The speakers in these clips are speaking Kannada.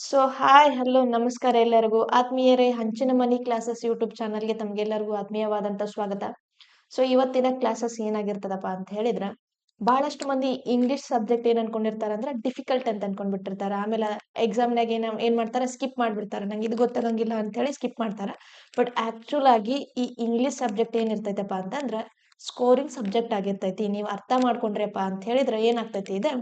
ಸೊ ಹಾಯ್ ಹಲೋ ನಮಸ್ಕಾರ ಎಲ್ಲರಿಗೂ ಆತ್ಮೀಯರೇ ಹಂಚಿನ ಮನಿ ಕ್ಲಾಸಸ್ ಯೂಟ್ಯೂಬ್ ಚಾನಲ್ಗೆ ತಮ್ಗೆಲ್ಲರಿಗೂ ಆತ್ಮೀಯವಾದಂತ ಸ್ವಾಗತ. ಸೊ ಇವತ್ತಿನ ಕ್ಲಾಸಸ್ ಏನಾಗಿರ್ತದಪ್ಪ ಅಂತ ಹೇಳಿದ್ರೆ ಬಹಳಷ್ಟು ಮಂದಿ ಇಂಗ್ಲಿಷ್ ಸಬ್ಜೆಕ್ಟ್ ಏನ್ ಅನ್ಕೊಂಡಿರ್ತಾರ ಅಂದ್ರೆ ಡಿಫಿಕಲ್ಟ್ ಅಂತ ಅನ್ಕೊಂಡ್ಬಿಟ್ಟಿರ್ತಾರ. ಆಮೇಲೆ ಎಕ್ಸಾಮ್ನಾಗ ಏನ್ ಮಾಡ್ತಾರ ಸ್ಕಿಪ್ ಮಾಡ್ಬಿಡ್ತಾರ, ನಂಗೆ ಇದು ಗೊತ್ತಾಗಂಗಿಲ್ಲ ಅಂತ ಹೇಳಿ ಸ್ಕಿಪ್ ಮಾಡ್ತಾರ. ಬಟ್ ಆಕ್ಚುಲ್ ಆಗಿ ಈ ಇಂಗ್ಲಿಷ್ ಸಬ್ಜೆಕ್ಟ್ ಏನಿರ್ತೈತಪ್ಪ ಅಂತಂದ್ರ ಸ್ಕೋರಿಂಗ್ ಸಬ್ಜೆಕ್ಟ್ ಆಗಿರ್ತೈತಿ. ನೀವು ಅರ್ಥ ಮಾಡ್ಕೊಂಡ್ರಪ್ಪ ಅಂತ ಹೇಳಿದ್ರೆ ಏನಾಗ್ತೈತಿ ಇದೆ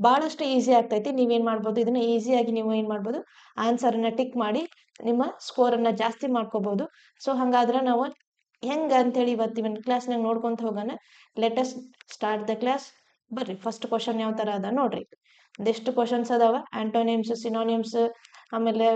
ಬಹಳಷ್ಟು ಈಸಿ ಆಗ್ತೈತಿ. ನೀವೇನ್ ಮಾಡ್ಬೋದು, ಇದನ್ನ ಈಸಿಯಾಗಿ ನೀವು ಏನ್ ಮಾಡ್ಬೋದು, ಆನ್ಸರ್ ಅನ್ನ ಟಿಕ್ ಮಾಡಿ ನಿಮ್ಮ ಸ್ಕೋರ್ ಅನ್ನ ಜಾಸ್ತಿ ಮಾಡ್ಕೋಬಹುದು. ಸೊ ಹಂಗಾದ್ರೆ ನಾವು ಹೆಂಗ ಅಂತೇಳಿ ಇವತ್ತಿನ ಕ್ಲಾಸ್ನಾಗ ನೋಡ್ಕೊಂತ ಹೋಗೋಣ. Let us start the class. ಬರ್ರಿ, ಫಸ್ಟ್ ಕ್ವಶನ್ ಯಾವ ತರ ಅದ ನೋಡ್ರಿ. ಒಂದಿಷ್ಟು ಕ್ವಶನ್ಸ್ ಅದಾವ, ಆಂಟೋನಿಮ್ಸ್, ಸಿನೋನಿಮ್ಸ್, ಆಮೇಲೆ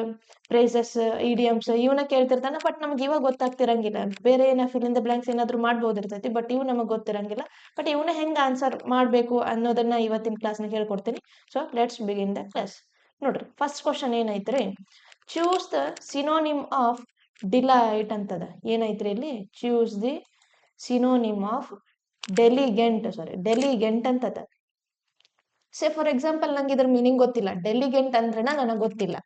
ಪ್ರೇಸಸ್, ಇಡಿಯಮ್ಸ್ ಇವನ್ನ ಕೇಳ್ತಿರ್ತಾನ. ಬಟ್ ನಮ್ಗೆ ಇವಾಗ ಗೊತ್ತಾಗ್ತಿರಂಗಿಲ್ಲ. ಬೇರೆ ಏನ ಫಿಲ್ ಇನ್ ದ ಬ್ಲಾಂಕ್ಸ್ ಏನಾದ್ರು ಮಾಡ್ಬೋದಿರ್ತೈತಿ, ಬಟ್ ಇವು ನಮಗ್ ಗೊತ್ತಿರಂಗಿಲ್ಲ. ಬಟ್ ಇವನ್ನ ಹೆಂಗ ಆನ್ಸರ್ ಮಾಡ್ಬೇಕು ಅನ್ನೋದನ್ನ ಇವತ್ತಿನ ಕ್ಲಾಸ್ನಾಗ ಹೇಳ್ಕೊಡ್ತೀನಿ. So let's begin the class. ನೋಡ್ರಿ, ಫಸ್ಟ್ ಕ್ವಶನ್ ಏನೈತ್ರಿ, choose the synonym of delight ಅಂತದ. ಏನೈತ್ರಿ ಇಲ್ಲಿ, choose the synonym of diligent ಅಂತದ. ಸೇ ಫಾರ್ ಎಕ್ಸಾಂಪಲ್ ನಂಗೆ ಇದ್ರ ಮೀನಿಂಗ್ ಗೊತ್ತಿಲ್ಲ, ಡೆಲಿಗೆಂಟ್ ಅಂದ್ರನ ನನಗೆ ಗೊತ್ತಿಲ್ಲ,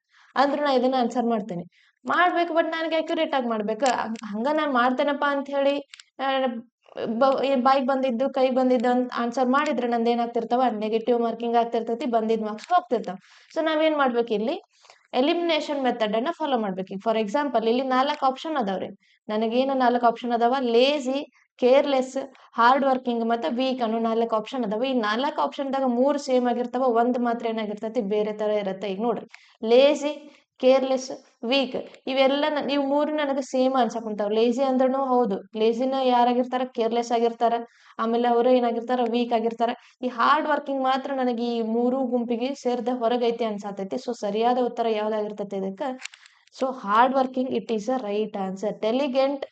ಅಂದ್ರೂ ನಾ ಇದನ್ನ ಆನ್ಸರ್ ಮಾಡ್ತೇನೆ. ಮಾಡ್ಬೇಕು, ಬಟ್ ನನಗೆ ಅಕ್ಯುರೇಟ್ ಆಗಿ ಮಾಡ್ಬೇಕು. ಹಂಗ ನಾನ್ ಮಾಡ್ತೇನಪ್ಪ ಅಂತ ಹೇಳಿ ಬಾಯಿಗೆ ಬಂದಿದ್ದು ಕೈ ಬಂದಿದ್ದು ಅಂತ ಆನ್ಸರ್ ಮಾಡಿದ್ರೆ ನಂದು ಏನಾಗ್ತಿರ್ತಾವ, ನೆಗೆಟಿವ್ ಮಾರ್ಕಿಂಗ್ ಆಗ್ತಿರ್ತೈತಿ, ಬಂದಿದ್ ಮಾರ್ಕ್ಸ್ ಹೋಗ್ತಿರ್ತಾವ. ಸೊ ನಾವೇನ್ ಮಾಡ್ಬೇಕು, ಇಲ್ಲಿ ಎಲಿಮಿನೇಷನ್ ಮೆಥಡ್ ಅನ್ನ ಫಾಲೋ ಮಾಡ್ಬೇಕು. ಫಾರ್ ಎಕ್ಸಾಂಪಲ್ ಇಲ್ಲಿ 4 ಆಪ್ಷನ್ ಅದಾವ್ರಿ. ನನಗೇನು 4 ಆಪ್ಷನ್ ಅದಾವ, ಲೇಜಿ, ಕೇರ್ಲೆಸ್, ಹಾರ್ಡ್ ವರ್ಕಿಂಗ್ ಮತ್ತೆ ವೀಕ್ ಅನ್ನೋ 4 ಆಪ್ಷನ್ ಅದಾವ. ಈ 4 ಆಪ್ಷನ್ದಾಗ 3 ಸೇಮ್ ಆಗಿರ್ತಾವ, ಒಂದ್ ಮಾತ್ರ ಏನಾಗಿರ್ತೈತಿ ಬೇರೆ ತರ ಇರತ್ತೆ. ಈಗ ನೋಡ್ರಿ, ಲೇಜಿ, ಕೇರ್ಲೆಸ್, ವೀಕ್ ಇವೆಲ್ಲ ಇವ್ ಮೂರು ನನಗೆ ಸೇಮ್ ಅನ್ಸಕುಂತಾವ. ಲೇಜಿ ಅಂದ್ರೂ ಹೌದು, ಲೇಜಿನ ಯಾರಾಗಿರ್ತಾರ, ಕೇರ್ಲೆಸ್ ಆಗಿರ್ತಾರ, ಆಮೇಲೆ ಅವರು ಏನಾಗಿರ್ತಾರ, ವೀಕ್ ಆಗಿರ್ತಾರ. ಈ ಹಾರ್ಡ್ ವರ್ಕಿಂಗ್ ಮಾತ್ರ ನನಗೆ ಈ 3 ಗುಂಪಿಗೆ ಸೇರ್ದ ಹೊರಗೈತಿ ಅನ್ಸಾತೈತಿ. ಸೊ ಸರಿಯಾದ ಉತ್ತರ ಯಾವ್ದಾಗಿರ್ತೈತಿ ಇದಕ್ಕ, so hard working it is a right answer. Diligent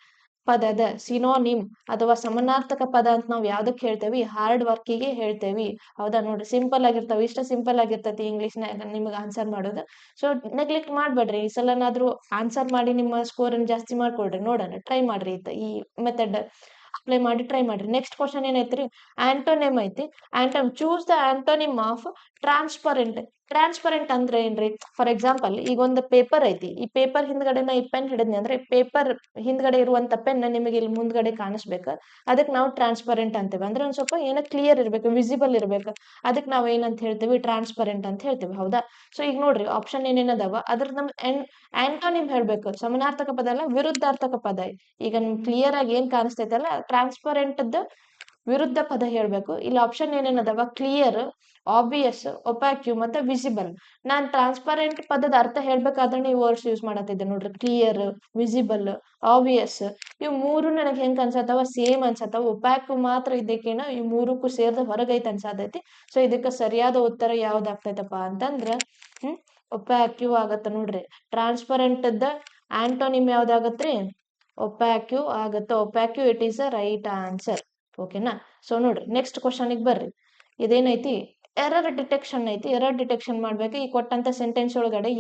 ಪದದ ಸಿನೋನಿಮ್ ಅಥವಾ ಸಮನಾರ್ಥಕ ಪದ ಅಂತ ನಾವು ಯಾವ್ದಕ್ ಹೇಳ್ತೇವಿ, ಹಾರ್ಡ್ ವರ್ಕಿಗೆ ಹೇಳ್ತೇವಿ. ಹೌದಾ, ನೋಡ್ರಿ ಸಿಂಪಲ್ ಆಗಿರ್ತಾವ, ಇಷ್ಟ ಸಿಂಪಲ್ ಆಗಿರ್ತೈತಿ ಇಂಗ್ಲಿಷ್ನಾಗ ನಿಮ್ಗೆ ಆನ್ಸರ್ ಮಾಡೋದು. ಸೊ ನೆಗ್ಲೆಕ್ಟ್ ಮಾಡ್ಬೇಡ್ರಿ, ಈ ಸಲನಾದ್ರೂ ಆನ್ಸರ್ ಮಾಡಿ ನಿಮ್ಮ ಸ್ಕೋರ್ ಅನ್ನು ಜಾಸ್ತಿ ಮಾಡ್ಕೊಡ್ರಿ. ನೋಡೋಣ, ಟ್ರೈ ಮಾಡ್ರಿ ಈ ಮೆಥಡ್ ಅಪ್ಲೈ ಮಾಡಿ ಟ್ರೈ ಮಾಡ್ರಿ. ನೆಕ್ಸ್ಟ್ ಕ್ವಶನ್ ಏನೈತ್ರಿ, ಆಂಟೋನಿಮ್ ಐತಿ. Choose the ಆಂಟೋನಿಮ್ of transparent. Transparent ಅಂದ್ರೆ ಏನ್ರಿ, ಫಾರ್ ಎಕ್ಸಾಂಪಲ್ ಈಗ ಒಂದು ಪೇಪರ್ ಐತಿ, ಈ ಪೇಪರ್ ಹಿಂದ್ಗಡೆ ನಾ ಈ ಪೆನ್ ಹಿಡಿದ್ನಿ ಅಂದ್ರೆ ಪೇಪರ್ ಹಿಂದ್ಗಡೆ ಇರುವಂತ ಪೆನ್ ನಿಮಗೆ ಇಲ್ಲಿ ಮುಂದ್ಗಡೆ ಕಾಣಿಸ್ಬೇಕು. ಅದಕ್ಕೆ ನಾವು ಟ್ರಾನ್ಸ್ಪರೆಂಟ್ ಅಂತೇವೆ. ಅಂದ್ರೆ ಒಂದ್ ಸ್ವಲ್ಪ ಏನೋ ಕ್ಲಿಯರ್ ಇರ್ಬೇಕು, ವಿಸಿಬಲ್ ಇರ್ಬೇಕು. ಅದಕ್ಕೆ ನಾವ್ ಏನಂತ ಹೇಳ್ತೀವಿ, ಟ್ರಾನ್ಸ್ಪರೆಂಟ್ ಅಂತ ಹೇಳ್ತೀವಿ. ಹೌದಾ, ಸೊ ಈಗ ನೋಡ್ರಿ ಆಪ್ಷನ್ ಏನೇನದಾವ ಅದ್ರ ನಮ್ ಆಂಟೋನಿಮ್ ಹೇಳ್ಬೇಕು. ಸಮನಾರ್ಥಕ ಪದ ಅಲ್ಲ, ವಿರುದ್ಧಾರ್ಥಕ ಪದ. ಈಗ ನಿಮ್ಗೆ ಕ್ಲಿಯರ್ ಆಗಿ ಏನ್ ಕಾಣಿಸ್ತೈತಲ್ಲ, ಟ್ರಾನ್ಸ್ಪರೆಂಟ್ ವಿರುದ್ಧ ಪದ ಹೇಳ್ಬೇಕು. ಇಲ್ಲಿ ಆಪ್ಷನ್ ಏನೇನದಾವ, ಕ್ಲಿಯರ್, ಆಬ್ವಿಯಸ್, ಒಪ್ಯಾಕ್ಯೂ ಮತ್ತೆ ವಿಸಿಬಲ್. ನಾನ್ ಟ್ರಾನ್ಸ್ಪರೆಂಟ್ ಪದದ ಅರ್ಥ ಹೇಳ್ಬೇಕಾದ್ರೆ ಈ ವರ್ಡ್ಸ್ ಯೂಸ್ ಮಾಡತ್ತಿದ್ದೆ ನೋಡ್ರಿ. ಕ್ಲಿಯರ್, ವಿಸಿಬಲ್, ಆಬ್ವಿಯಸ್ ಇವ್ ಮೂರು ನನಗೆ ಹೆಂಗ್ ಅನ್ಸತ್ತಾವ, ಸೇಮ್ ಅನ್ಸತ್ತಾವ. ಒಪ್ಯಾಕ್ಯೂ ಮಾತ್ರ ಇದಕ್ಕೇನ ಈ ಮೂರಕ್ಕೂ ಸೇರ್ದ ಹೊರಗೈತೆ ಅನ್ಸಾತೈತಿ. ಸೊ ಇದಕ್ಕೆ ಸರಿಯಾದ ಉತ್ತರ ಯಾವ್ದಾಗ್ತೈತಪ್ಪ ಅಂತಂದ್ರ ಒಪ್ಯಾಕ್ಯೂ ಆಗತ್ತ ನೋಡ್ರಿ. ಟ್ರಾನ್ಸ್ಪರೆಂಟ್ ಆಂಟೋನಿಮ್ ಯಾವ್ದಾಗತ್ರಿ, ಒಪ್ಯಾಕ್ಯೂ ಆಗತ್ತ. Opaque it is a right answer. ಓಕೆನಾ. ಸೊ ನೋಡ್ರಿ, ನೆಕ್ಸ್ಟ್ ಕ್ವಶನ್ಗೆ ಬರ್ರಿ. ಇದೇನೈತಿ, ಎರರ್ ಡಿಟೆಕ್ಷನ್ ಐತಿ. ಎರರ್ ಡಿಟೆಕ್ಷನ್ ಮಾಡ್ಬೇಕು. ಈ ಕೊಟ್ಟಂತ ಸೆಂಟೆನ್ಸ್ ಒಳಗಡೆ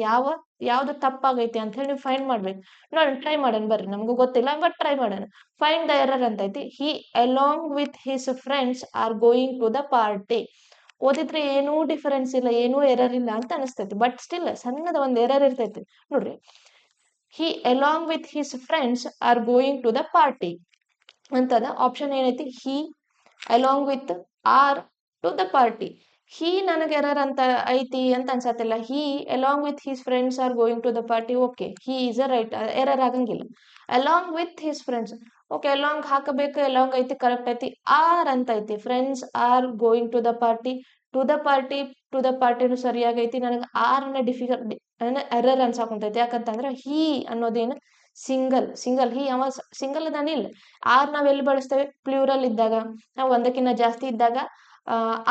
ಯಾವ್ದು ತಪ್ಪಾಗೈತಿ ಅಂತ ಹೇಳಿ ನೀವು ಫೈಂಡ್ ಮಾಡ್ಬೇಕು. ನೋಡೋಣ, ಟ್ರೈ ಮಾಡೋಣ ಬರ್ರಿ. ನಮಗೂ ಗೊತ್ತಿಲ್ಲ, ಬಟ್ ಟ್ರೈ ಮಾಡೋಣ. ಫೈಂಡ್ ದ ಎರರ್ ಅಂತ ಐತಿ. He along with his friends are going to the party. ಓದಿದ್ರೆ ಏನೂ ಡಿಫರೆನ್ಸ್ ಇಲ್ಲ, ಏನೂ ಎರರ್ ಇಲ್ಲ ಅಂತ ಅನಿಸ್ತೈತಿ. ಬಟ್ ಸ್ಟಿಲ್ ಸಣ್ಣದ ಒಂದ್ ಎರರ್ ಇರ್ತೈತಿ ನೋಡ್ರಿ. He along with his friends are going to the party ಅಂತದ. ಆಪ್ಷನ್ ಏನೈತಿ, he along with are to the party. He ನನಗೆ ಎರರ್ ಅಂತ ಐತಿ ಅಂತ ಅನ್ಸತ್ತಿಲ್ಲ. He along with his friends are going to the party. Okay, he is a right, error ಆಗಂಗಿಲ್ಲ. Along with his friends, okay along ಹಾಕಬೇಕು, ಅಲಾಂಗ್ ಐತಿ, ಕರೆಕ್ಟ್ ಐತಿ. ಆರ್ ಅಂತ ಐತಿ, friends are going to the party. To the party, to the ಪಾರ್ಟಿನು ಸರಿಯಾಗೈತಿ. ನನಗೆ ಆರ್ ನ ಡಿಫಿಕಲ್ಟ್ ಎರರ್ ಅನ್ಸಾಕುಂತೈತಿ. ಯಾಕಂತಂದ್ರ ಹಿ ಅನ್ನೋದೇನು ಸಿಂಗಲ್ ಹಿ ಅವ ಸಿಂಗಲ್ ಅದಾನಿಲ್ಲ. ಆರ್ ನಾವ್ ಎಲ್ಲಿ ಬಳಸ್ತೇವೆ, ಪ್ಲೂರಲ್ ಇದ್ದಾಗ, ನಾವ್ ಒಂದಕ್ಕಿಂತ ಜಾಸ್ತಿ ಇದ್ದಾಗ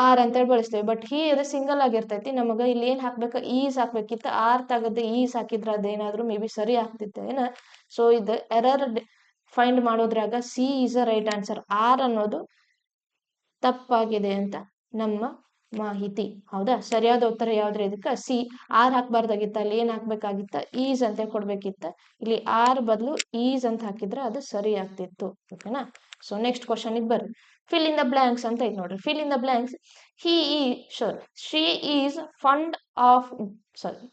ಆರ್ ಅಂತೇಳಿ ಬಳಸ್ತೇವೆ. ಬಟ್ ಹಿ ಅದು ಸಿಂಗಲ್ ಆಗಿರ್ತೈತಿ. ನಮಗ ಇಲ್ಲಿ ಏನ್ ಹಾಕ್ಬೇಕು, ಈಸ್ ಹಾಕ್ಬೇಕಿತ್ತ. ಆರ್ ತಗದ ಈಸ್ ಹಾಕಿದ್ರ ಅದೇನಾದ್ರು ಮೇ ಬಿ ಸರಿ ಆಗ್ತಿತ್ತು ಏನ. ಸೊ ಇದು ಎರರ್ ಫೈಂಡ್ ಮಾಡೋದ್ರಾಗ C is a right answer. Are ಅನ್ನೋದು ತಪ್ಪಾಗಿದೆ ಅಂತ ನಮ್ಮ ಮಾಹಿತಿ. ಹೌದಾ, ಸರಿಯಾದ ಉತ್ತರ ಯಾವ್ದ್ರ ಇದಕ್ಕ, ಸಿ. ಆರ್ ಹಾಕ್ಬಾರ್ದಾಗಿತ್ತ, ಅಲ್ಲಿ ಏನ್ ಹಾಕ್ಬೇಕಾಗಿತ್ತ, ಈಸ್ ಅಂತ ಕೊಡ್ಬೇಕಿತ್ತ. ಇಲ್ಲಿ ಆರ್ ಬದಲು ಈಸ್ ಅಂತ ಹಾಕಿದ್ರೆ ಅದು ಸರಿ ಆಗ್ತಿತ್ತು. ಓಕೆನಾ. ಸೊ ನೆಕ್ಸ್ಟ್ ಕ್ವಶನ್ ಬರ್ರಿ. ಫಿಲ್ ಇನ್ ದ ಬ್ಲಾಂಕ್ಸ್ ಅಂತ ಐತಿ ನೋಡ್ರಿ. Fill in the blanks. She is fond of sorry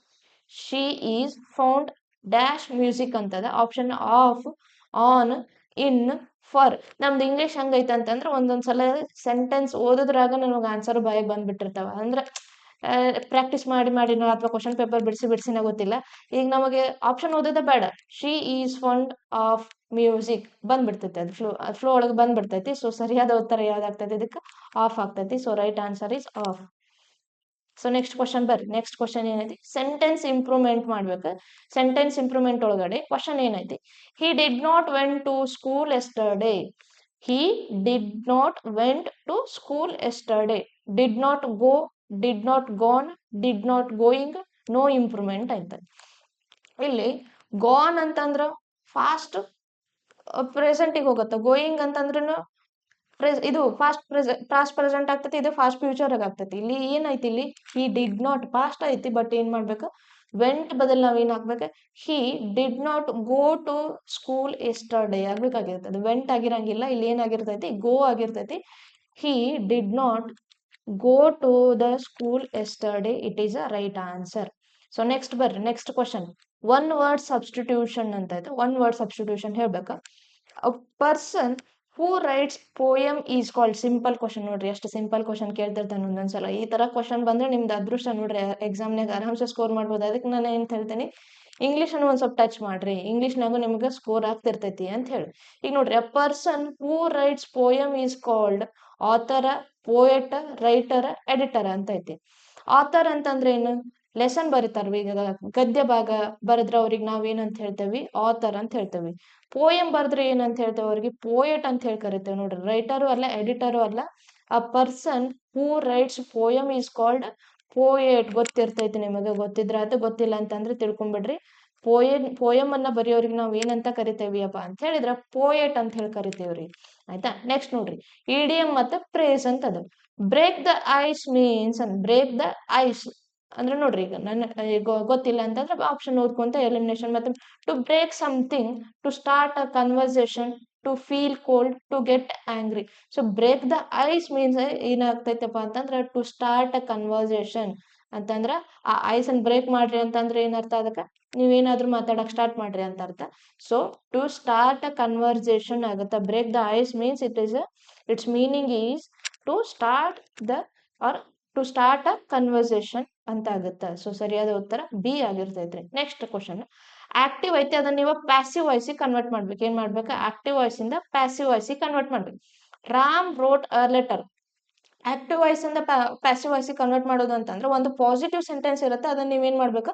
she is found dash music ಅಂತದ. Option of, on, in, for. ನಮ್ದು ಇಂಗ್ಲಿಷ್ ಹಂಗೈತೆ ಅಂತಂದ್ರೆ ಒಂದೊಂದ್ಸಲ ಸೆಂಟೆನ್ಸ್ ಓದಿದ್ರಾಗ ನನಗೆ ಆನ್ಸರ್ ಬಾಯಿಗೆ ಬಂದ್ಬಿಟ್ಟಿರ್ತಾವ. ಅಂದ್ರೆ ಪ್ರಾಕ್ಟೀಸ್ ಮಾಡಿ ಮಾಡಿ ಅಥವಾ ಕ್ವಶನ್ ಪೇಪರ್ ಬಿಡಿಸಿನ ಗೊತ್ತಿಲ್ಲ. ಈಗ ನಮಗೆ ಆಪ್ಷನ್ ಓದೋದೇ ಬೇಡ, she is fond of music ಬಂದ್ಬಿಡ್ತೈತಿ, ಅದು ಫ್ಲೋ ಒಳಗೆ ಬಂದ್ಬಿಡ್ತೈತಿ. ಸೊ ಸರಿಯಾದ ಉತ್ತರ ಯಾವ್ದಾಗ್ತೈತಿ ಇದಕ್ಕೆ? ಆಫ್ ಆಗ್ತೈತಿ. So right answer is of. So next question ಬರ್ರಿ. ನೆಕ್ಸ್ಟ್ ಕ್ವಶನ್ ಏನೈತಿ? ಸೆಂಟೆನ್ಸ್ ಇಂಪ್ರೂವ್ಮೆಂಟ್ ಮಾಡ್ಬೇಕು. ಸೆಂಟೆನ್ಸ್ ಇಂಪ್ರೂವ್ಮೆಂಟ್ ಒಳಗಡೆ ಕ್ವಶನ್ ಏನೈತಿ? He did not went to school yesterday. He did not went to school yesterday. Did not go, did not gone, did not going, no improvement ಆಯ್ತದೆ. ಇಲ್ಲಿ ಗೋನ್ ಅಂತಂದ್ರ ಫಾಸ್ಟ್ ಪ್ರೆಸೆಂಟಿಗೆ ಹೋಗುತ್ತೆ. ಗೋಯಿಂಗ್ ಅಂತಂದ್ರೂ ಇದು ಪಾಸ್ಟ್ ಪ್ರೆಸೆಂಟ್ ಆಗ್ತೈತಿ, ಇದು ಫಾಸ್ಟ್ ಫ್ಯೂಚರ್ ಆಗ್ತೈತಿ. ಇಲ್ಲಿ ಏನೈತಿ? ಇಲ್ಲಿ ಹಿ ಡಿಡ್ ನಾಟ್ ಪಾಸ್ಟ್ ಐತಿ, ಬಟ್ ಏನ್ ಮಾಡ್ಬೇಕು? ವೆಂಟ್ ಬದಲ್ ನಾವ್ ಏನ್ ಹಾಕ್ಬೇಕು? He did not go to school yesterday ಆಗ್ಬೇಕಾಗಿರ್ತದೆ. ವೆಂಟ್ ಆಗಿರಂಗಿಲ್ಲ, ಇಲ್ಲಿ ಏನಾಗಿರ್ತೈತಿ? ಗೋ ಆಗಿರ್ತೈತಿ. He did not go to the school yesterday. It is a right answer. So next ಬರ್ರಿ. Next question one word substitution ಅಂತ ಐತೆ. ಒನ್ ವರ್ಡ್ ಸಬ್ಸ್ಟಿಟ್ಯೂಷನ್ ಹೇಳ್ಬೇಕಾ? A person who writes poem is called. Simple question ನೋಡ್ರಿ, ಎಷ್ಟು ಸಿಂಪಲ್ ಕ್ವಶನ್ ಕೇಳ್ತಿರ್ತಾನೆ ಒಂದೊಂದ್ಸಲ. ಈ ತರ ಕ್ವಶನ್ ಬಂದ್ರೆ ನಿಮ್ದು ಅದೃಷ್ಟ ನೋಡ್ರಿ, ಎಕ್ಸಾಮ್ನಾಗ ಆರಾಮ್ಸೆ ಸ್ಕೋರ್ ಮಾಡ್ಬೋದು. ಅದಕ್ಕೆ ನಾನು ಏನ್ ಹೇಳ್ತೇನೆ, ಇಂಗ್ಲಿಷ್ ಅನ್ನು ಒಂದ್ ಸ್ವಲ್ಪ ಟಚ್ ಮಾಡ್ರಿ, ಇಂಗ್ಲಿಷ್ನಾಗು ನಿಮ್ಗೆ ಸ್ಕೋರ್ ಆಗ್ತಿರ್ತೈತಿ ಅಂತ ಹೇಳಿ. ಈಗ ನೋಡ್ರಿ, ಅ person who writes poem is called ಆಥರ, ಪೋಯಟ, ರೈಟರ್, ಎಡಿಟರ್ ಅಂತ ಐತಿ. ಆಥರ್ ಅಂತಂದ್ರೆ ಏನು? ಲೆಸನ್ ಬರೀತಾರ. ಈಗ ಗದ್ಯ ಭಾಗ ಬರೆದ್ರ ಅವ್ರಿಗೆ ನಾವ್ ಏನಂತ ಹೇಳ್ತೇವಿ? ಆಥರ್ ಅಂತ ಹೇಳ್ತೇವಿ. ಪೋಯಂ ಬರ್ದ್ರೆ ಏನಂತ ಹೇಳ್ತೇವೆ? ಅವ್ರಿಗೆ ಪೋಯಟ್ ಅಂತ ಹೇಳಿ ಕರಿತೇವೆ. ನೋಡ್ರಿ, ರೈಟರು ಅಲ್ಲ, ಎಡಿಟರು ಅಲ್ಲ. A person who writes poem is called poet. ಗೊತ್ತಿರ್ತೈತಿ ನಿಮಗೆ, ಗೊತ್ತಿದ್ರ ಅದು, ಗೊತ್ತಿಲ್ಲ ಅಂತಂದ್ರೆ ತಿಳ್ಕೊಂಬಿಡ್ರಿ. ಪೋಯಮ್ ಅನ್ನ ಬರೆಯೋರಿಗೆ ನಾವ್ ಏನಂತ ಕರಿತೇವಿ ಅಪ್ಪ ಅಂತ ಹೇಳಿದ್ರ ಪೋಯಟ್ ಅಂತ ಹೇಳಿ ಕರಿತೇವ್ರಿ. ಆಯ್ತಾ? ನೆಕ್ಸ್ಟ್ ನೋಡ್ರಿ, ಇಡಿಯಂ ಮತ್ತೆ ಪ್ರೇಸ್ ಅಂತ ಅದು. Break the ice means break the ice ಅಂದ್ರೆ ನೋಡ್ರಿ, ಈಗ ನನ್ನ ಗೊತ್ತಿಲ್ಲ ಅಂತಂದ್ರೆ ಆಪ್ಷನ್ ಓದ್ಕೊಂತ ಎಲಿಮಿನೇಷನ್. ಮತ್ತೆ to break something, to start a conversation, to feel cold, to get angry. So break the ice means ಏನಾಗ್ತೈತಪ್ಪ ಅಂತಂದ್ರ ಟು ಸ್ಟಾರ್ಟ್ ಅ ಕನ್ವರ್ಸೇಷನ್ ಅಂತಂದ್ರ ಆ ಐಸ್ ಅನ್ ಬ್ರೇಕ್ ಮಾಡ್ರಿ ಅಂತಂದ್ರೆ ಏನರ್ಥ? ಅದಕ್ಕ ನೀವೇನಾದ್ರೂ ಮಾತಾಡಕ್ ಸ್ಟಾರ್ಟ್ ಮಾಡ್ರಿ ಅಂತ ಅರ್ಥ. So to start a conversation ಆಗುತ್ತ. Break the ice means its meaning is to start the or to start a conversation ಅಂತ ಆಗುತ್ತೆ. ಸೊ ಸರಿಯಾದ ಉತ್ತರ ಬಿ ಆಗಿರ್ತೈತ್ರಿ. ನೆಕ್ಸ್ಟ್ ಕ್ವಶನ್ ಆಕ್ಟಿವ್ ಐತಿ, ಅದನ್ನ ನೀವು ಪ್ಯಾಸಿವ್ ವಾಯ್ಸ್ ಕನ್ವರ್ಟ್ ಮಾಡ್ಬೇಕು. ಏನ್ ಮಾಡ್ಬೇಕು? ಆಕ್ಟಿವ್ ವಾಯ್ಸ್ ಇಂದ ಪ್ಯಾಸಿವ್ ವಾಯ್ಸ್ ಕನ್ವರ್ಟ್ ಮಾಡ್ಬೇಕು. Ram wrote a letter. Active voice ಇಂದ ಪ್ಯಾಸಿವ್ ವಾಯ್ಸ್ ಕನ್ವರ್ಟ್ ಮಾಡೋದು ಅಂತಂದ್ರೆ ಒಂದು ಪಾಸಿಟಿವ್ ಸೆಂಟೆನ್ಸ್ ಇರುತ್ತೆ, ಅದನ್ನ ನೀವೇನ್ ಮಾಡ್ಬೇಕು?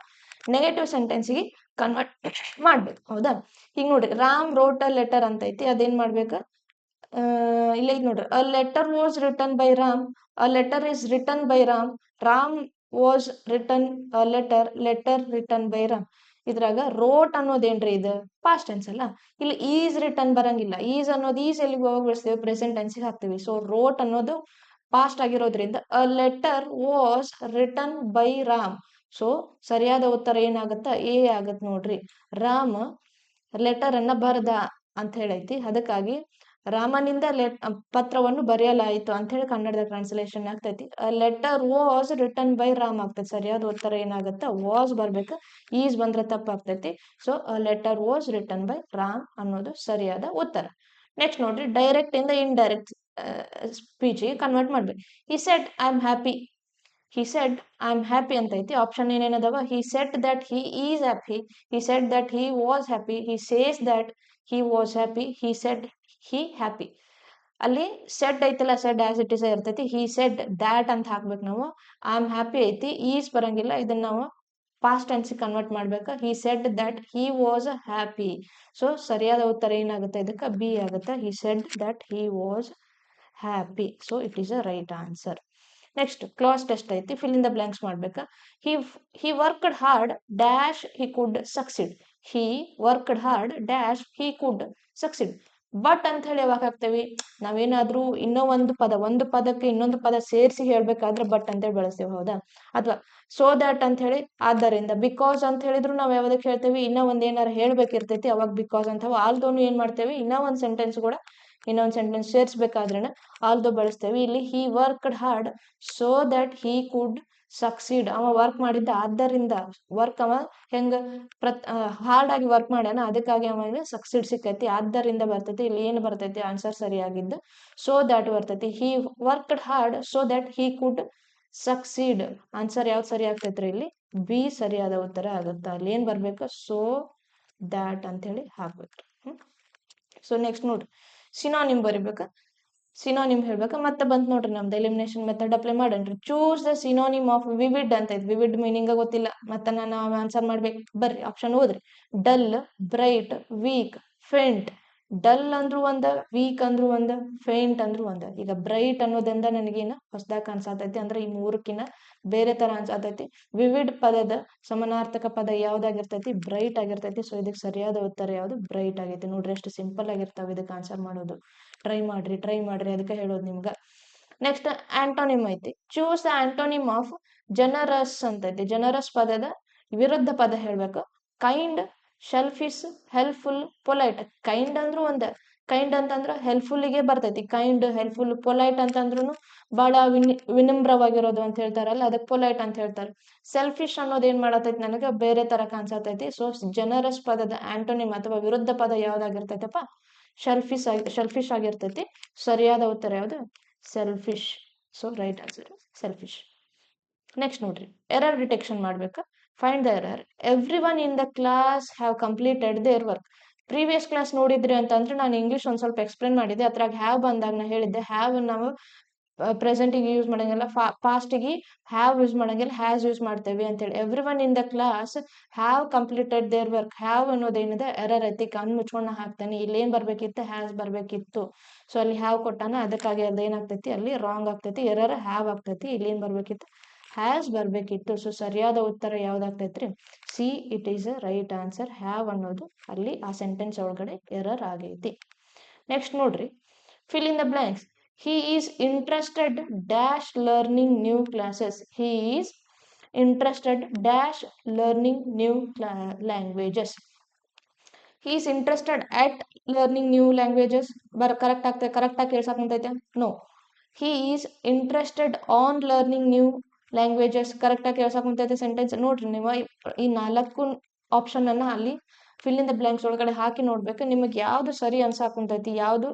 ನೆಗೆಟಿವ್ ಸೆಂಟೆನ್ಸ್ಗೆ ಕನ್ವರ್ಟ್ ಮಾಡ್ಬೇಕು. ಹೌದಾ? ಈಗ ನೋಡ್ರಿ, ರಾಮ್ ರೋಟ್ ಅ ಲೆಟರ್ ಅಂತ ಐತಿ, ಅದೇನ್ ಮಾಡ್ಬೇಕು? ಇಲ್ಲ ಈಗ ನೋಡ್ರಿ, a letter was written by Ram, a letter is return by Ram, Ram was return a letter, letter return by Ram. ಇದ್ರಾಗ ರೋಟ್ ಅನ್ನೋದೇನ್ರಿ? ಇದು ಪಾಸ್ಟ್ ಟೆನ್ಸ್ ಅಲ್ಲ. ಇಲ್ಲಿ ಈಸ್ ರಿಟನ್ ಬರಂಗಿಲ್ಲ. ಈಸ್ ಅನ್ನೋದು ಈಸ್ ಎಲ್ಲಿಗೆ ಹೋಗಿ ಬಿಡಿಸ್ತೇವೆ? ಪ್ರೆಸೆಂಟ್ ಟೆನ್ಸ್ಗೆ ಹಾಕ್ತಿವಿ. ಸೊ ರೋಟ್ ಅನ್ನೋದು ಪಾಸ್ಟ್ ಆಗಿರೋದ್ರಿಂದ a letter was written by Ram. So ಸರಿಯಾದ ಉತ್ತರ ಏನಾಗುತ್ತ? ಎ ಆಗತ್ ನೋಡ್ರಿ. ರಾಮ ಲೆಟರ್ ಅನ್ನ ಬರದ ಅಂತ ಹೇಳೈತಿ, ಅದಕ್ಕಾಗಿ ರಾಮನಿಂದ ಪತ್ರವನ್ನು ಬರೆಯಲಾಯಿತು ಅಂತ ಹೇಳಿ ಕನ್ನಡದ ಟ್ರಾನ್ಸ್ಲೇಷನ್ ಆಗ್ತೈತಿ. Letter was written by Ram ಆಗ್ತೈತಿ. ಸರಿಯಾದ ಉತ್ತರ ಏನಾಗುತ್ತೆ? ವಾಸ್ ಬರ್ಬೇಕು, ಈಸ್ ಬಂದ್ರೆ ತಪ್ಪಾಗ್ತೈತಿ. So letter was written by Ram ಅನ್ನೋದು ಸರಿಯಾದ ಉತ್ತರ. ನೆಕ್ಸ್ಟ್ ನೋಡ್ರಿ, ಡೈರೆಕ್ಟ್ ಇಂದ ಇಂಡೈರೆಕ್ಟ್ ಸ್ಪೀಚ್ ಕನ್ವರ್ಟ್ ಮಾಡ್ಬೇಕು. He said I am happy. He said, I'm happy ಅಂತ ಐತಿ. Option ಏನೇನದವ? He said that he is happy. He said that he was happy. He says that he was happy. He said he happy. ಅಲ್ಲಿ ಸೆಡ್ ಐತಲ್ಲ, ಸೆಡ್ ಆಸ್ ಇಟ್ ಇಸ್ ಇರ್ತೈತಿ. he said that ಅಂತ ಹಾಕ್ಬೇಕು ನಾವು. I'm happy ಐತಿ, ಈಸ್ ಬರಂಗಿಲ್ಲ. ಇದನ್ನ ನಾವು ಪಾಸ್ಟ್ ಟೆನ್ಸ್ ಕನ್ವರ್ಟ್ ಮಾಡ್ಬೇಕು. he said that he was happy. So ಸರಿಯಾದ ಉತ್ತರ ಏನಾಗುತ್ತೆ ಇದಕ್ಕೆ? ಬಿ ಆಗುತ್ತೆ. he said that he was happy. So it is a right answer. Next class test ಐತಿ, ಫಿಲ್ ಇನ್ ದ ಬ್ಲಾಂಕ್ಸ್ ಮಾಡ್ಬೇಕಾ. He worked hard dash he could succeed. He worked hard dash he could succeed. But ಅಂತ ಹೇಳಿ ಯಾವಾಗ ಹಾಕ್ತೇವಿ? ನಾವೇನಾದ್ರೂ ಇನ್ನೂ ಒಂದು ಪದಕ್ಕೆ ಇನ್ನೊಂದು ಪದ ಸೇರಿಸಿ ಹೇಳ್ಬೇಕಾದ್ರೆ ಬಟ್ ಅಂತೇಳಿ ಬಳಸ್ತೇವೆ. ಹೌದಾ? ಅಥವಾ ಸೋ ದ್ಯಾಟ್ ಅಂತ ಹೇಳಿ, ಆದ್ದರಿಂದ, ಬಿಕಾಸ್ ಅಂತ ಹೇಳಿದ್ರು ನಾವ್ ಯಾವ್ದಕ್ಕೆ ಹೇಳ್ತೇವಿ? ಇನ್ನೂ ಒಂದ್ ಏನಾರ ಹೇಳ್ಬೇಕಿರ್ತೈತಿ, ಅವಾಗ ಬಿಕಾಸ್ ಅಂತ. ಆಲ್ದೋನು ಏನ್ ಮಾಡ್ತೇವಿ? ಇನ್ನೊಂದ್ ಸೆಂಟೆನ್ಸ್ ಸೇರಿಸ್ಬೇಕಾದ್ರೆ ಆಲ್ದೋ ಬಳಸ್ತೇವೆ. ಇಲ್ಲಿ he worked hard so that he could succeed ಅವ ವರ್ಕ್ ಮಾಡಿದ್ದ ಆದ್ದರಿಂದ ವರ್ಕ್ ಅವ ಹೆಂಗ ಹಾರ್ಡ್ ಆಗಿ ವರ್ಕ್ ಮಾಡ್ಯಾನ ಅದಕ್ಕಾಗಿ ಅವ ಸಕ್ಸೀಡ್ ಸಿಕ್ಕೈತಿ ಆದ್ದರಿಂದ ಬರ್ತೈತಿ ಇಲ್ಲಿ ಏನ್ ಬರ್ತೈತಿ ಆನ್ಸರ್ ಸರಿಯಾಗಿದ್ದು ಸೋ ದ್ಯಾಟ್ ಬರ್ತೈತಿ he worked hard so that he could succeed answer ಯಾವ್ದು ಸರಿ ಆಗ್ತೈತ್ರಿ ಇಲ್ಲಿ ಬಿ ಸರಿಯಾದ ಉತ್ತರ ಆಗುತ್ತೆ ಅಲ್ಲಿ ಏನ್ ಬರ್ಬೇಕು ಸೋ ದ್ಯಾಟ್ ಅಂತ ಹೇಳಿ ಹಾಕ್ಬೇಕ್ರಿ ಸೊ ನೆಕ್ಸ್ಟ್ ನೋಡ್ರಿ ಸಿನಾನಿಮ್ ಬರಿಬೇಕ ಸಿನಾನಿಮ್ ಹೇಳ್ಬೇಕ ಮತ್ತೆ ಬಂತ್ ನೋಡ್ರಿ ನಮ್ದು ಎಲಿಮಿನೇಷನ್ ಮೆಥಡ್ ಅಪ್ಲೈ ಮಾಡನ್ರಿ choose the synonym of vivid ಅಂತ ಐತಿ ವಿವಿಡ್ ಮೀನಿಂಗ್ ಗೊತ್ತಿಲ್ಲ ಮತ್ತೆ ನಾನು ಆನ್ಸರ್ ಮಾಡ್ಬೇಕು ಬರ್ರಿ ಆಪ್ಷನ್ ಓದ್ರಿ dull bright weak faint dull ಅಂದ್ರು ಒಂದ ವೀಕ್ ಅಂದ್ರು ಒಂದ ಫೇಂಟ್ ಅಂದ್ರು ಒಂದ ಈಗ ಬ್ರೈಟ್ ಅನ್ನೋದ್ರಿಂದ ನನಗೇನ ಹೊಸದಾಗಿ ಕಾಣಿಸತೈತಿ ಅಂದ್ರೆ ಈ ಮೂರಕ್ಕಿನ ಬೇರೆ ತರ ಅನ್ಸತೈತಿ ವಿವಿಡ್ ಪದದ ಸಮಾನಾರ್ಥಕ ಪದ ಯಾವ್ದಾಗಿರ್ತೈತಿ ಬ್ರೈಟ್ ಆಗಿರ್ತೈತಿ ಸೊ ಇದಕ್ಕೆ ಸರಿಯಾದ ಉತ್ತರ ಯಾವ್ದು ಬ್ರೈಟ್ ಆಗೈತಿ ನೋಡ್ರಿ ಎಷ್ಟು ಸಿಂಪಲ್ ಆಗಿರ್ತಾವ ಇದಕ್ಕೆ ಆನ್ಸರ್ ಮಾಡೋದು ಟ್ರೈ ಮಾಡ್ರಿ ಅದಕ್ಕೆ ಹೇಳೋದು ನಿಮ್ಗ ನೆಕ್ಸ್ಟ್ ಆಂಟೋನಿಮ್ ಐತಿ ಚೂಸ್ ದ ಆಂಟೋನಿಮ್ ಆಫ್ ಜನರಸ್ ಅಂತ ಐತಿ ಜನರಸ್ ಪದದ ವಿರುದ್ಧ ಪದ ಹೇಳ್ಬೇಕು ಕೈಂಡ್ ಶೆಲ್ಫಿಶ್ ಹೆಲ್ಪ್ಫುಲ್ ಪೊಲೈಟ್ ಕೈಂಡ್ ಅಂದ್ರು ಒಂದ ಕೈಂಡ್ ಅಂತಂದ್ರ ಹೆಲ್ಪ್ಫುಲ್ ಗೆ ಬರ್ತೈತಿ ಕೈಂಡ್ ಹೆಲ್ಪ್ಫುಲ್ ಪೊಲೈಟ್ ಅಂತಂದ್ರು ಬಹಳ ವಿನಮ್ರವಾಗಿರೋದು ಅಂತ ಹೇಳ್ತಾರಲ್ಲ ಅದಕ್ಕೆ ಪೊಲೈಟ್ ಅಂತ ಹೇಳ್ತಾರೆ ಸೆಲ್ಫಿಶ್ ಅನ್ನೋದು ಏನ್ ಮಾಡತೈತಿ ನನಗೆ ಬೇರೆ ತರ ಕಾಣಿಸತೈತಿ ಸೊ ಜನರಸ್ ಪದದ ಆಂಟೋನಿಮ್ ಅಥವಾ ವಿರುದ್ಧ ಪದ ಯಾವ್ದಾಗಿರ್ತೈತಪ್ಪ ಶೆಲ್ಫಿಶ್ ಆಗಿರ್ತೈತಿ ಸರಿಯಾದ ಉತ್ತರ ಯಾವ್ದು selfish so right answer selfish next ನೋಡ್ರಿ ಎರರ್ ಡಿಟೆಕ್ಷನ್ ಮಾಡ್ಬೇಕಾ find the error every one in the class have completed their work previous class ನೋಡಿದ್ರಿ ಅಂತಂದ್ರೆ ನಾನು ಇಂಗ್ಲಿಷ್ ಒಂದ್ ಸ್ವಲ್ಪ ಎಕ್ಸ್ಪ್ಲೇನ್ ಮಾಡಿದ್ದೆ ಅದ್ರಾಗ ಹ್ಯಾವ್ ಬಂದಾಗ ನಾ ಹೇಳಿದ್ದೆ ಹ್ಯಾವ್ ನಾವು ಪ್ರೆಸೆಂಟಿಗೆ ಯೂಸ್ ಮಾಡಂಗಿಲ್ಲ ಪಾಸ್ಟಿಗೆ ಹ್ಯಾವ್ ಯೂಸ್ ಮಾಡಂಗಿಲ್ಲ ಹ್ಯಾಸ್ ಯೂಸ್ ಮಾಡ್ತೇವೆ ಅಂತೇಳಿ every one in the class have completed their work have ಅನ್ನೋದೇನಿದೆ ಎರರ್ ಐತಿ ಕಣ್ ಮುಚ್ಕೊಂಡ ಹಾಕ್ತಾನೆ ಇಲ್ಲಿ ಏನ್ ಬರ್ಬೇಕಿತ್ತು ಹ್ಯಾಸ್ ಬರ್ಬೇಕಿತ್ತು ಸೊ ಅಲ್ಲಿ ಹ್ಯಾವ್ ಕೊಟ್ಟಾನ ಅದಕ್ಕಾಗಿ ಅದು ಏನಾಗ್ತೈತಿ ಅಲ್ಲಿ ರಾಂಗ್ ಆಗ್ತೈತಿ ಎರರ್ ಹ್ಯಾವ್ ಆಗ್ತೈತಿ ಇಲ್ಲಿ ಏನ್ ಬರ್ಬೇಕಿತ್ತು ಹ್ಯಾಸ್ ಬರ್ಬೇಕಿತ್ತು ಸೊ ಸರಿಯಾದ ಉತ್ತರ ಯಾವ್ದಾಗ್ತೈತ್ರಿ C it is a right answer have ಅನ್ನೋದು ಅಲ್ಲಿ ಆ ಸೆಂಟೆನ್ಸ್ ಒಳಗಡೆ ಎರರ್ ಆಗೈತಿ ನೆಕ್ಸ್ಟ್ ನೋಡ್ರಿ fill in the blanks he is interested dash learning new classes he is interested dash learning new languages he is interested at learning new languages correct ಆಗಿ ಕೇಳ್ಸಕ್ ಕುಂತೈತೆ no he is interested on learning new languages correct ಆಗಿ ಕೇಳ್ಸಕ್ ಕುಂತೈತೆ ಸೆಂಟೆನ್ಸ್ ನೋಡ್ರಿ ನೀವು ಈ 4 ಆಪ್ಷನ್ ಅನ್ನ ಅಲ್ಲಿ ಫಿಲ್ ಇನ್ ದ ಬ್ಲಾಂಕ್ಸ್ ಒಳಗಡೆ ಹಾಕಿ ನೋಡ್ಬೇಕು ನಿಮಗೆ ಯಾವ್ದು ಸರಿ ಅನ್ಸಾಕ್ ಕುಂತೈತಿ ಯಾವ್ದು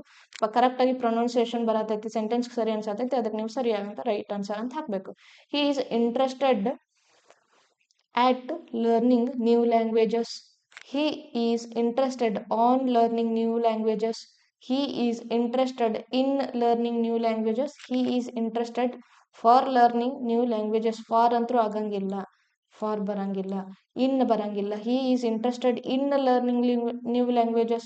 ಕರೆಕ್ಟ್ ಆಗಿ ಪ್ರೊನೌನ್ಸಿಯೇಷನ್ ಬರತೈತಿ ಸೆಂಟೆನ್ಸ್ ಸರಿ ಅನ್ಸತೈತಿ ಅದಕ್ಕೆ ನೀವು ಸರಿಯಾದಂತ ರೈಟ್ ಆನ್ಸರ್ ಅಂತ ಹಾಕ್ಬೇಕು he is interested at learning new languages he is interested on learning new languages he is interested in learning new languages he is interested for learning new languages for antru agangilla for barangilla in barangilla he is interested in learning new languages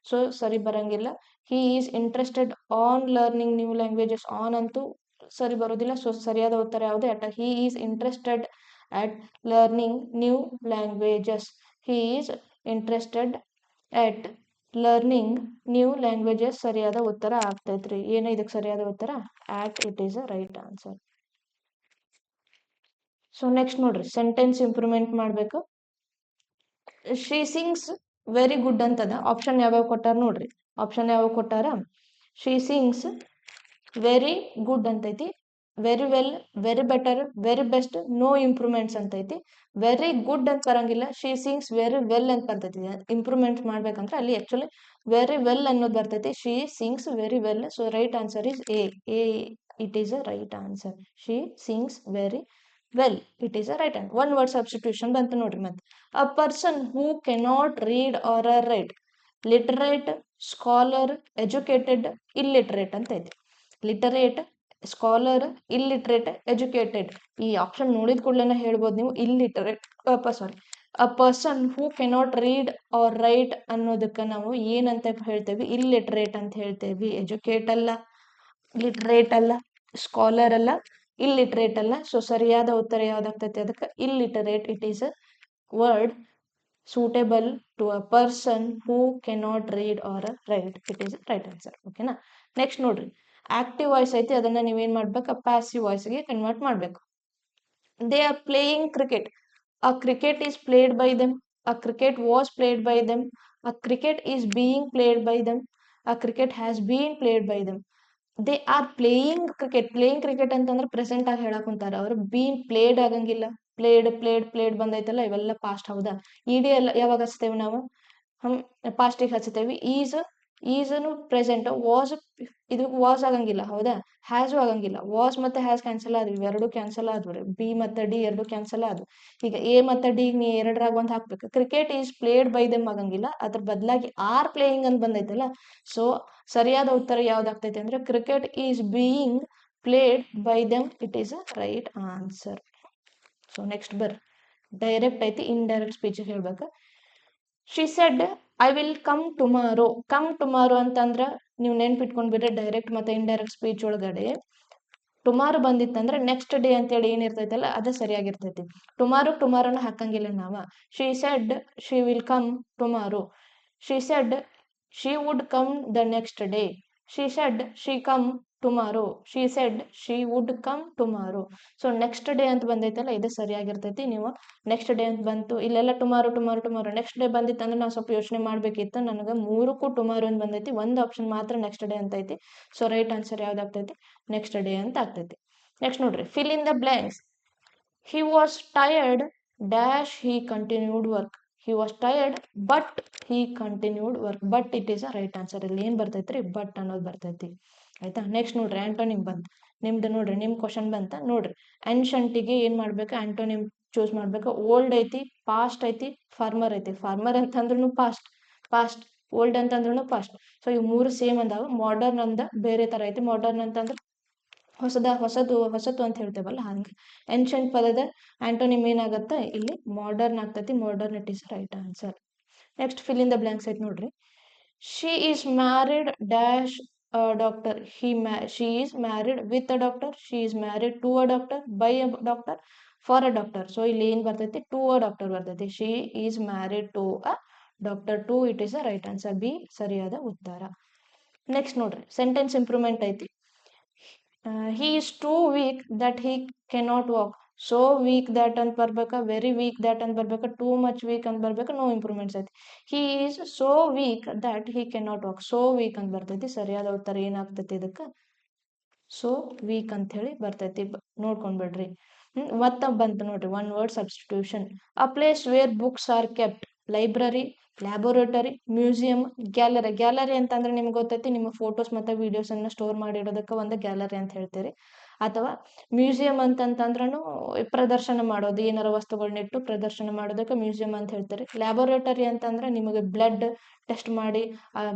so sari barangilla he is interested on learning new languages on antu sari barudilla so sariyada uttara yavudu at he is interested at learning new languages he is interested at learning new languages ಸರಿಯಾದ ಉತ್ತರ ಆಗ್ತೈತ್ರಿ ಏನ ಇದಕ್ಕೆ ಸರಿಯಾದ ಉತ್ತರ at it is a right answer so next ನೋಡ್ರಿ ಸೆಂಟೆನ್ಸ್ ಇಂಪ್ರೂವ್ಮೆಂಟ್ ಮಾಡ್ಬೇಕು she sings very good ಅಂತದ ಆಪ್ಷನ್ ಯಾವ್ಯಾವ ಕೊಟ್ಟಾರ ನೋಡ್ರಿ ಆಪ್ಷನ್ ಯಾವ್ಯಾವ ಕೊಟ್ಟಾರ she sings very good ಅಂತೈತಿ very well very better very best no improvements ಅಂತ ಐತಿ ವೆರಿ ಗುಡ್ ಅಂತ ಬರಂಗಿಲ್ಲ ಶಿ ಸಿಂಗ್ಸ್ ವೆರಿ ವೆಲ್ ಅಂತ ಬರ್ತೈತಿ ಇಂಪ್ರೂವ್ಮೆಂಟ್ ಮಾಡ್ಬೇಕಂದ್ರೆ ಅಲ್ಲಿ ಆಕ್ಚುಲಿ ವೆರಿ ವೆಲ್ ಅನ್ನೋದು ಬರ್ತೈತಿ she sings very well so right answer is A it is a right answer she sings very well it is a right answer one word substitution ಬಂತು ನೋಡ್ರಿ ಮತ್ತೆ a person who cannot read or write literate scholar educated illiterate ಅಂತ ಐತಿ ಲಿಟರೇಟ್ ಸ್ಕಾಲರ್ ಇಲ್ಲಿಟ್ರೇಟ್ ಎಜುಕೇಟೆಡ್ ಈ ಆಪ್ಷನ್ ನೋಡಿದ ಕೂಡಲೇ ಹೇಳ್ಬೋದು ನೀವು illiterate sorry a person who cannot read or write ಅನ್ನೋದಕ್ಕೆ ನಾವು ಏನಂತ ಹೇಳ್ತೇವೆ ಇಲ್ಲಿಟರೇಟ್ ಅಂತ ಹೇಳ್ತೇವೆ ಎಜುಕೇಟ್ ಅಲ್ಲ ಲಿಟರೇಟ್ ಅಲ್ಲ ಸ್ಕಾಲರ್ ಅಲ್ಲ ಇಲ್ಲಿಟರೇಟ್ ಅಲ್ಲ ಸೊ ಸರಿಯಾದ ಉತ್ತರ ಯಾವ್ದಾಗ್ತೈತಿ ಅದಕ್ಕೆ illiterate it is a word suitable to a person who cannot read or write it is right answer ಓಕೆನಾ ನೆಕ್ಸ್ಟ್ ನೋಡ್ರಿ ಆಕ್ಟಿವ್ ವಾಯ್ಸ್ ಐತಿ ಅದನ್ನ ನೀವೇನ್ ಮಾಡ್ಬೇಕು ಪ್ಯಾಸಿವ್ ವಾಯ್ಸ್ ಗೆ ಕನ್ವರ್ಟ್ ಮಾಡ್ಬೇಕು they are playing cricket a cricket is played by them a cricket was played by them a cricket is being played by them a cricket has been played by them they are playing cricket ಅಂತಂದ್ರೆ ಪ್ರೆಸೆಂಟ್ ಆಗಿ ಹೇಳಕ್ ಕುಂತಾರ ಅವ್ರು ಬೀನ್ ಪ್ಲೇಡ್ ಆಗಂಗಿಲ್ಲ. ಪ್ಲೇಡ್ ಬಂದೈತಲ್ಲ ಇವೆಲ್ಲ ಪಾಸ್ಟ್ ಹೌದಾ. ಇಡಿ ಎಲ್ಲ ಯಾವಾಗ ಹಚ್ತೇವೆ ನಾವು ಪಾಸ್ಟಿಗೆ ಹಚ್ತೇವಿ. ಈಸನು ಪ್ರೆಸೆಂಟ್ ವಾಸ್ ಇದು ವಾಸ್ ಆಗಂಗಿಲ್ಲ ಹೌದಾ. ಹ್ಯಾಸು ಆಗಂಗಿಲ್ಲ. ವಾಸ್ ಮತ್ತೆ ಹ್ಯಾಸ್ ಕ್ಯಾನ್ಸಲ್ ಆದ್ವಿ, ಇವೆರಡು ಕ್ಯಾನ್ಸಲ್ ಆದ್ರಿ. ಬಿ ಮತ್ತೆ ಡಿ ಎರಡು ಕ್ಯಾನ್ಸಲ್ ಆದ್ವು. ಈಗ ಎ ಮತ್ತೆ ಡಿ ನೀ ಎರಡರಾಗ ಒಂದ್ ಹಾಕ್ಬೇಕು. Cricket is played by them ಆಗಂಗಿಲ್ಲ, ಅದ್ರ ಬದಲಾಗಿ ಆರ್ ಪ್ಲೇಯಿಂಗ್ ಅಂತ ಬಂದೈತಲ್ಲ. ಸೊ ಸರಿಯಾದ ಉತ್ತರ ಯಾವ್ದಾಗ್ತೈತಿ ಅಂದ್ರೆ cricket is being played by them. It is a right answer. So next direct ಐತಿ, ಇಂಡೈರೆಕ್ಟ್ ಸ್ಪೀಚ್ ಹೇಳ್ಬೇಕು. She said I will come tomorrow ಅಂತಂದ್ರ ನೀವು ನೆನ್ಪಿಟ್ಕೊಂಡ್ ಬಿಡ್ರಿ. ಡೈರೆಕ್ಟ್ ಮತ್ತೆ ಇಂಡೈರೆಕ್ಟ್ ಸ್ಪೀಚ್ ಒಳಗಡೆ ಟುಮಾರೋ ಬಂದಿತ್ತಂದ್ರೆ ನೆಕ್ಸ್ಟ್ ಡೇ ಅಂತೇಳಿ ಏನಿರ್ತೈತಲ್ಲ ಅದು ಸರಿಯಾಗಿರ್ತೈತಿ. ಟುಮಾರೋನ ಹಾಕಂಗಿಲ್ಲ ನಾವ. She said she will come tomorrow. She said she would come the next day. She said she come tomorrow. She said she would come tomorrow. So next day ಅಂತ ಬಂದೈತಲ್ಲ ಇದು ಸರಿಯಾಗಿರ್ತೈತಿ. ನೀವು ನೆಕ್ಸ್ಟ್ ಡೇ ಅಂತ ಬಂತು ಇಲ್ಲೆಲ್ಲ ಟುಮಾರೋ ನೆಕ್ಸ್ಟ್ ಡೇ ಬಂದಿತ್ತಂದ್ರೆ ನಾವು ಸ್ವಲ್ಪ ಯೋಚನೆ ಮಾಡ್ಬೇಕಿತ್ತು. ನನಗೆ ಮೂರಕ್ಕೂ ಟುಮಾರೋ ಅಂತ ಬಂದೈತಿ, ಒಂದ್ ಆಪ್ಷನ್ ಮಾತ್ರ ನೆಕ್ಸ್ಟ್ ಡೇ ಅಂತ ಐತಿ. ಸೊ ರೈಟ್ ಆನ್ಸರ್ ಯಾವ್ದಾಗ್ತೈತಿ ನೆಕ್ಸ್ಟ್ ಡೇ ಅಂತ ಆಗ್ತೈತಿ. ನೆಕ್ಸ್ಟ್ ನೋಡ್ರಿ, fill in the blanks. He was tired dash he continued work. He was tired but he continued work. But it is a right answer. ಇಲ್ಲಿ ಏನ್ ಬರ್ತೈತ್ರಿ ಬಟ್ ಅನ್ನೋದು ಬರ್ತೈತಿ ಆಯ್ತಾ. ನೆಕ್ಸ್ಟ್ ನೋಡ್ರಿ ಆಂಟೋನಿಮ್ ಬಂತ್. ನಿಮ್ದು ನೋಡ್ರಿ ನಿಮ್ ಕ್ವಶನ್ ಬಂತ ನೋಡ್ರಿ. ಆನ್ಷಂಟಿಗೆ ಏನ್ ಮಾಡ್ಬೇಕು ಆಂಟೋನಿಮ್ ಚೂಸ್ ಮಾಡ್ಬೇಕು. ಓಲ್ಡ್ ಐತಿ, ಪಾಸ್ಟ್ ಐತಿ, ಫಾರ್ಮರ್ ಐತಿ. ಫಾರ್ಮರ್ ಅಂತಂದ್ರೂ ಪಾಸ್ಟ್ ಓಲ್ಡ್ ಅಂತಂದ್ರೂ ಪಾಸ್ಟ್. ಸೊ ಇವು ಮೂರು ಸೇಮ್ ಅಂದಾವ. ಮಾಡರ್ನ್ ಅಂದ ಬೇರೆ ತರ ಐತಿ. ಮಾಡರ್ನ್ ಅಂತಂದ್ರೆ ಹೊಸದು ಅಂತ ಹೇಳ್ತೇವಲ್ಲ ಹಂಗ. ಏನ್ಷಂಟ್ ಪದದ ಆಂಟೋನಿಮ್ ಏನಾಗತ್ತ ಇಲ್ಲಿ ಮಾಡರ್ನ್ ಆಗ್ತೈತಿ. Modern it is right answer. Next fill in the blanks ಐತಿ ನೋಡ್ರಿ. She is married dash a doctor. She is married with a doctor. She is married to a doctor, by a doctor, for a doctor. So ಇಲ್ಲಿ ಏನ್ ಬರ್ತೈತಿ ಟು ಅ ಡಾಕ್ಟರ್ ಬರ್ತೈತಿ. She is married to a doctor. To it is a right answer. B ಸರಿಯಾದ ಉತ್ತರ. ನೆಕ್ಸ್ಟ್ ನೋಡ್ರಿ ಸೆಂಟೆನ್ಸ್ ಇಂಪ್ರೂವ್ಮೆಂಟ್ ಐತಿ. He is two weak that he cannot walk. So weak that ಅಂತ ಬರ್ಬೇಕ, ವೆರಿ ವೀಕ್ ದಟ್ ಅಂತ ಬರ್ಬೇಕ, ಟೂ ಮಚ್ ವೀಕ್ ಅಂತ ಬರ್ಬೇಕು. ನೋ ಇಂಪ್ರೂವ್ಮೆಂಟ್ಸ್ ಐತಿ. He is so weak that he cannot walk. So weak ಅಂತ ಬರ್ತೈತಿ. ಸರಿಯಾದ ಉತ್ತರ ಏನಾಗ್ತೈತಿ ಇದಕ್ಕ ಸೋ ವೀಕ್ ಅಂತ ಹೇಳಿ ಬರ್ತೈತಿ. ನೋಡ್ಕೊಂಡ್ಬಿಡ್ರಿ. ಮತ್ತ ಬಂತು ನೋಡ್ರಿ one word substitution. A place where books are kept. Library, laboratory, museum, gallery. Gallery ಅಂತಂದ್ರೆ ನಿಮ್ಗೆ ಗೊತ್ತೈತಿ ನಿಮ್ಮ ಫೋಟೋಸ್ ಮತ್ತೆ ವಿಡಿಯೋಸ್ ಅನ್ನ ಸ್ಟೋರ್ ಮಾಡಿಡೋದಕ್ಕೆ ಒಂದು ಗ್ಯಾಲರಿ ಅಂತ ಹೇಳ್ತೀರಿ. ಅಥವಾ ಮ್ಯೂಸಿಯಂ ಅಂತಂತಂದ್ರೂ ಪ್ರದರ್ಶನ ಮಾಡೋದು, ಏನಾರ ವಸ್ತುಗಳನ್ನಿಟ್ಟು ಪ್ರದರ್ಶನ ಮಾಡೋದಕ್ಕೆ ಮ್ಯೂಸಿಯಂ ಅಂತ ಹೇಳ್ತಾರೆ. ಲ್ಯಾಬೋರೇಟರಿ ಅಂತಂದ್ರೆ ನಿಮಗೆ ಬ್ಲಡ್ ಟೆಸ್ಟ್ ಮಾಡಿ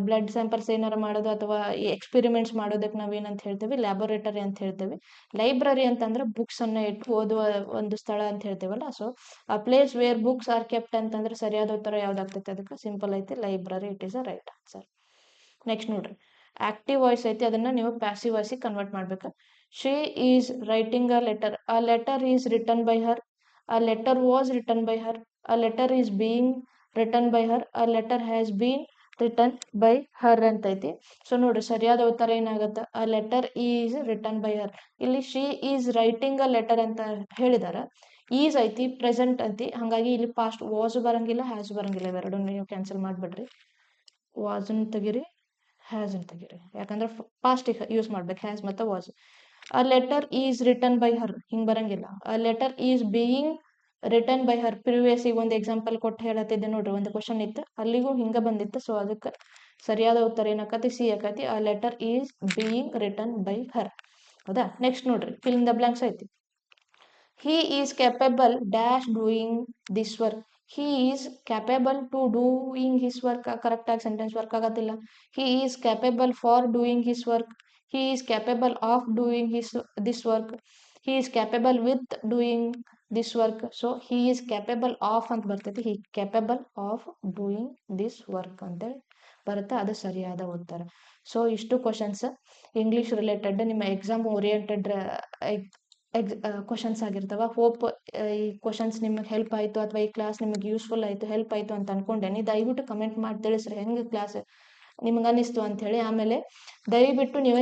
ಬ್ಲಡ್ ಸ್ಯಾಂಪಲ್ಸ್ ಏನಾರ ಮಾಡೋದು ಅಥವಾ ಎಕ್ಸ್ಪೆರಿಮೆಂಟ್ಸ್ ಮಾಡೋದಕ್ಕೆ ನಾವೇನಂತ ಹೇಳ್ತೇವೆ ಲ್ಯಾಬೋರೇಟರಿ ಅಂತ ಹೇಳ್ತೇವೆ. ಲೈಬ್ರರಿ ಅಂತಂದ್ರೆ ಬುಕ್ಸ್ ಅನ್ನ ಇಟ್ಟು ಓದುವ ಒಂದು ಸ್ಥಳ ಅಂತ ಹೇಳ್ತೇವಲ್ಲ. ಸೊ ಆ place where books are kept ಅಂತಂದ್ರೆ ಸರಿಯಾದ ಉತ್ತರ ಯಾವ್ದಾಗ್ತೈತೆ ಅದಕ್ಕೆ ಸಿಂಪಲ್ ಐತಿ library. It is a right answer. Next ನೋಡ್ರಿ ಆಕ್ಟಿವ್ ವಾಯ್ಸ್ ಐತಿ, ಅದನ್ನ ನೀವು ಪ್ಯಾಸಿವ್ ವಾಯ್ಸಿಗೆ ಕನ್ವರ್ಟ್ ಮಾಡ್ಬೇಕು. She is writing a letter. A letter is written by Har. A letter was written by Har. A letter is being written by Har. A letter has been return by ಹರ್ ಅಂತೈತಿ. ಸೊ ನೋಡ್ರಿ ಸರಿಯಾದ ಉತ್ತರ ಏನಾಗತ್ತ ಅ letter is written by her. ಇಲ್ಲಿ she is writing a letter ಅಂತ ಹೇಳಿದಾರ. ಈಸ್ ಐತಿ, ಪ್ರೆಸೆಂಟ್ ಐತಿ, ಹಂಗಾಗಿ ಇಲ್ಲಿ ಪಾಸ್ಟ್ ವಾಸ್ ಬರಂಗಿಲ್ಲ, ಹ್ಯಾಸ್ ಬರಂಗಿಲ್ಲ. ಇವೆರಡು ನೀವು ಕ್ಯಾನ್ಸಲ್ ಮಾಡ್ಬಿಡ್ರಿ. ವಾಸನ್ ತೆಗಿರಿ, ಹ್ಯಾಸ್ ಅಂತ ತೆಗಿರಿ. ಯಾಕಂದ್ರೆ ಪಾಸ್ಟ್ ಯೂಸ್ ಮಾಡ್ಬೇಕು ಹ್ಯಾಸ್ ಮತ್ತೆ was. A letter is written by ಹರ್ ಹಿಂಗ್ ಬರಂಗಿಲ್ಲ. ಅ letter is being written by Har. Previous ಈಗ ಒಂದು ಎಕ್ಸಾಂಪಲ್ ಕೊಟ್ಟು ಹೇಳತ್ತಿದ್ದೆ ನೋಡ್ರಿ, ಒಂದು ಕ್ವಶನ್ ಇತ್ತು ಅಲ್ಲಿಗೂ ಹಿಂಗ ಬಂದಿತ್ತು. ಸೊ ಅದಕ್ಕೆ ಸರಿಯಾದ ಉತ್ತರ ಏನಾಕತಿ ಸಿ ಆಕತಿ. A letter is being written by her. ಹೌದಾ. ನೆಕ್ಸ್ಟ್ ನೋಡ್ರಿ ಫಿಲ್ ಇನ್ ದ ಬ್ಲಾಂಕ್ಸ್ ಐತಿ. He is capable dash doing this work. He is capable to doing his work. Correct ಆಗಿ ಸೆಂಟೆನ್ಸ್ ವರ್ಕ್ ಆಗತ್ತಿಲ್ಲ. He is capable for doing his work. He is capable of doing this work. He is capable with doing this work. So he is capable of ಅಂತ ಬರ್ತೈತಿ. He capable of doing this work ಅಂತೇಳಿ ಬರುತ್ತೆ. ಅದು ಸರಿಯಾದ ಉತ್ತರ. ಸೊ ಇಷ್ಟು ಕ್ವಶನ್ಸ್ ಇಂಗ್ಲಿಷ್ ರಿಲೇಟೆಡ್ ನಿಮ್ಮ ಎಕ್ಸಾಮ್ ಓರಿಯೆಂಟೆಡ್ ಕ್ವಶನ್ಸ್ ಆಗಿರ್ತಾವ. ಹೋಪ್ ಈ ಕ್ವಶನ್ಸ್ ನಿಮಗೆ ಹೆಲ್ಪ್ ಆಯ್ತು ಅಥವಾ ಈ ಕ್ಲಾಸ್ ನಿಮಗೆ ಯೂಸ್ಫುಲ್ ಆಯ್ತು, ಹೆಲ್ಪ್ ಆಯ್ತು ಅಂತ ಅನ್ಕೊಂಡೇನಿ. ದಯವಿಟ್ಟು ಕಮೆಂಟ್ ಮಾಡಿ ತಿಳಿಸ್ರಿ ಹೆಂಗೆ ಕ್ಲಾಸ್ ನಿಮ್ಗೆ ಅನಿಸ್ತು ಅಂತ ಹೇಳಿ. ಆಮೇಲೆ ದಯವಿಟ್ಟು ನೀವು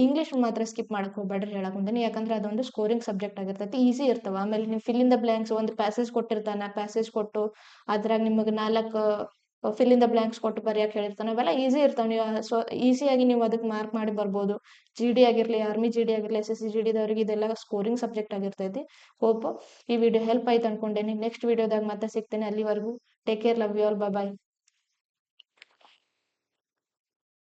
ಇಂಗ್ಲಿಷ್ ಮಾತ್ರ ಸ್ಕಿಪ್ ಮಾಡಕ್ ಹೋಗ್ಬೇಡ್ರಿ ಹೇಳಕ್ ಮುಂದೆ, ಯಾಕಂದ್ರೆ ಅದೊಂದು ಸ್ಕೋರಿಂಗ್ ಸಬ್ಜೆಕ್ಟ್ ಆಗಿರ್ತೈತಿ, ಈಸಿ ಇರ್ತಾವ. ಆಮೇಲೆ ನೀವು ಫಿಲ್ ಇನ್ ದ ಬ್ಲಾಂಕ್ಸ್ ಒಂದು ಪ್ಯಾಸೇಜ್ ಕೊಟ್ಟಿರ್ತಾನ, ಪ್ಯಾಸೇಜ್ ಕೊಟ್ಟು ಅದ್ರಾಗ ನಿಮಗೆ 4 ಫಿಲ್ ಇನ್ ದ ಬ್ಲಾಂಕ್ಸ್ ಕೊಟ್ಟು ಬರೆಯಕ್ಕೆ ಹೇಳಿರ್ತಾನೆ. ಅವೆಲ್ಲ ಈಸಿ ಇರ್ತಾವೆ. ನೀವು ಈಸಿಯಾಗಿ ನೀವು ಅದಕ್ಕೆ ಮಾರ್ಕ್ ಮಾಡಿ ಬರ್ಬೋದು. GD ಆಗಿರಲಿ, ಆರ್ಮಿ GD ಆಗಿರಲಿ, SSC GD ದವರಿಗೆ ಇದೆಲ್ಲ ಸ್ಕೋರಿಂಗ್ ಸಬ್ಜೆಕ್ಟ್ ಆಗಿರ್ತೈತಿ. ಹೋಪ್ ಈ ವಿಡಿಯೋ ಹೆಲ್ಪ್ ಆಯ್ತು ಅನ್ಕೊಂಡೇನಿ. ನೆಕ್ಸ್ಟ್ ವಿಡಿಯೋದಾಗ ಮತ್ತೆ ಸಿಗ್ತೇನೆ. ಅಲ್ಲಿವರೆಗೂ take care, love you all, bye.